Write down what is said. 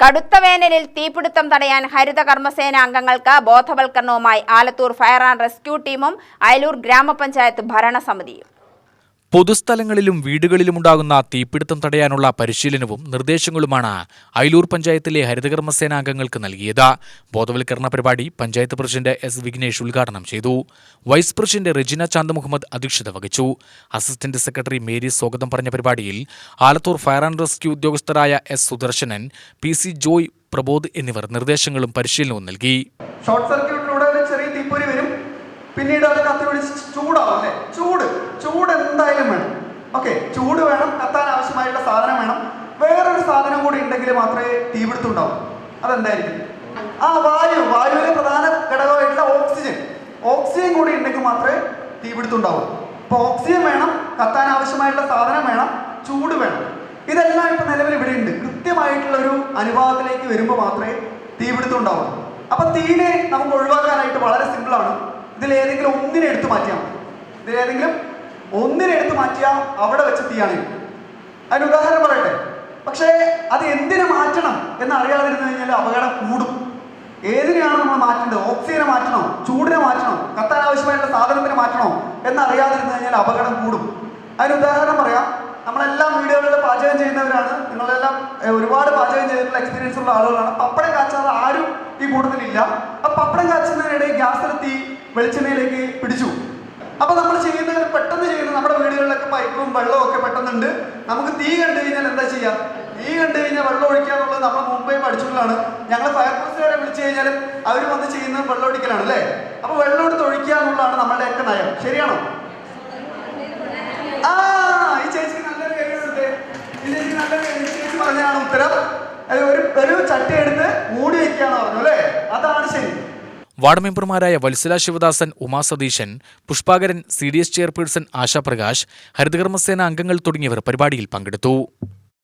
കടുത്ത വേനലിൽ തീപിടുത്തം തടയാൻ ഹരിതകർമ്മസേന അംഗങ്ങൾക്ക് ബോധവൽക്കരണവുമായി ആലത്തൂർ ഫയർ ആൻഡ് റെസ്ക്യൂ ടീമും അയലൂർ ഗ്രാമപഞ്ചായത്ത് ഭരണസമിതിയും. പൊതുസ്ഥലങ്ങളിലും വീടുകളിലുമുണ്ടാകുന്ന തീപിടുത്തം തടയാനുള്ള പരിശീലനവും നിർദ്ദേശങ്ങളുമാണ് അയലൂർ പഞ്ചായത്തിലെ ഹരിതകർമ്മസേന അംഗങ്ങൾക്ക് നൽകിയത്. ബോധവൽക്കരണ പരിപാടി പഞ്ചായത്ത് പ്രസിഡന്റ് എസ് വിഘ്നേഷ് ഉദ്ഘാടനം ചെയ്തു. വൈസ് പ്രസിഡന്റ് റെജിന ചാന്ദ് മുഹമ്മദ് അധ്യക്ഷത വഹിച്ചു. അസിസ്റ്റന്റ് സെക്രട്ടറി മേരി സ്വാഗതം പറഞ്ഞ പരിപാടിയിൽ ആലത്തൂർ ഫയർ ആൻഡ് റെസ്ക്യൂ ഉദ്യോഗസ്ഥരായ S Sudarshanan, P C Joy, Prabodh എന്നിവർ നിർദ്ദേശങ്ങളും പരിശീലനവും നൽകി. ഷോർട്ട് സർക്യൂട്ടിലൂടെ ചെറിയ തീപ്പൊരി വരും, പിന്നീട് അത് കത്തി പിടിച്ച് ചൂടാവും അല്ലേ? ചൂട് എന്തായാലും വേണം. ഓക്കെ, ചൂട് വേണം, കത്താൻ ആവശ്യമായിട്ടുള്ള സാധനം വേണം. വേറൊരു സാധനം കൂടി ഉണ്ടെങ്കിൽ മാത്രമേ തീപിടുത്തം ഉണ്ടാവും. അതെന്തായിരിക്കും? വായുവിലെ പ്രധാന ഘടകമായിട്ടുള്ള ഓക്സിജൻ കൂടി ഉണ്ടെങ്കിൽ മാത്രമേ തീപിടുത്തം ഉണ്ടാവും. അപ്പൊ ഓക്സിജൻ വേണം, കത്താൻ ആവശ്യമായിട്ടുള്ള സാധനം വേണം, ചൂട് വേണം. ഇതെല്ലാം ഇപ്പൊ നിലവിൽ ഇവിടെ ഉണ്ട്. കൃത്യമായിട്ടുള്ള ഒരു അനുപാതത്തിലേക്ക് വരുമ്പോൾ മാത്രമേ തീപിടുത്തം ഉണ്ടാവും. അപ്പൊ തീനെ നമുക്ക് ഒഴിവാക്കാനായിട്ട് വളരെ സിമ്പിളാണ്. ഇതിലേതെങ്കിലും ഒന്നിനെ എടുത്തു മാറ്റിയാൽ അവിടെ വെച്ച് തീയാണ്. അതിന് ഉദാഹരണം പറയട്ടെ. പക്ഷേ അത് എന്തിനെ മാറ്റണം എന്ന് അറിയാതിരുന്നു കഴിഞ്ഞാൽ അപകടം കൂടും. ഏതിനെയാണ് നമ്മൾ മാറ്റേണ്ടത്? ഓക്സിജനെ മാറ്റണോ, ചൂടിനെ മാറ്റണോ, കത്താൻ ആവശ്യമായിട്ടുള്ള സാധനത്തിനെ മാറ്റണോ എന്നറിയാതിരുന്നു കഴിഞ്ഞാൽ അപകടം കൂടും. അതിന് ഉദാഹരണം പറയാം. നമ്മളെല്ലാം വീടുകളിൽ പാചകം ചെയ്യുന്നവരാണ്. നിങ്ങളെല്ലാം ഒരുപാട് പാചകം ചെയ്തിട്ടുള്ള എക്സ്പീരിയൻസ് ഉള്ള ആളുകളാണ്. പപ്പടം കാച്ചാതെ ആരും ഈ കൂട്ടത്തിലില്ല. ആ പപ്പടം കാച്ചുന്നതിനിടെ ഗ്യാസിൽ തീ വെളിച്ചെണ്ണയിലേക്ക് പിടിച്ചു. അപ്പൊ നമ്മൾ പെട്ടെന്ന് ചെയ്യുന്നത് നമ്മുടെ വീടുകളിലൊക്കെ പൈപ്പും വെള്ളവും ഒക്കെ പെട്ടെന്നുണ്ട്. നമുക്ക് തീ കണ്ടു കഴിഞ്ഞാൽ എന്താ ചെയ്യാം? തീ കണ്ടു കഴിഞ്ഞാൽ വെള്ളം ഒഴിക്കുക എന്നുള്ളത് നമ്മൾ മുമ്പേ പഠിച്ചിട്ടുള്ളതാണ്. ഞങ്ങൾ ഫയർഫോഴ്സുകാരെ വിളിച്ചു കഴിഞ്ഞാലും അവർ വന്ന് ചെയ്യുന്നത് വെള്ളം ഒഴിക്കലാണ് അല്ലേ? അപ്പൊ വെള്ളം എടുത്ത് ഒഴിക്കുക എന്നുള്ളതാണ് നമ്മളുടെയൊക്കെ നയം. ശരിയാണോ? ഈ ചേച്ചിക്ക് നല്ലൊരു കഴിവുണ്ട്. ഈ ചേച്ചി ചേച്ചി പറഞ്ഞാണ് ഉത്തരം. ഒരു ചട്ടി എടുത്ത് മൂടി വയ്ക്കാന്ന് പറഞ്ഞു അല്ലേ? അതാണ് ശരി. വാർഡ് മെമ്പർമാരായ വത്സല ശിവദാസൻ, ഉമാ സതീശൻ, പുഷ്പാകരൻ, CDS ചെയർപേഴ്സൺ ആശാ പ്രകാശ്, ഹരിതകർമ്മസേന അംഗങ്ങൾ തുടങ്ങിയവർ പരിപാടിയിൽ പങ്കെടുത്തു.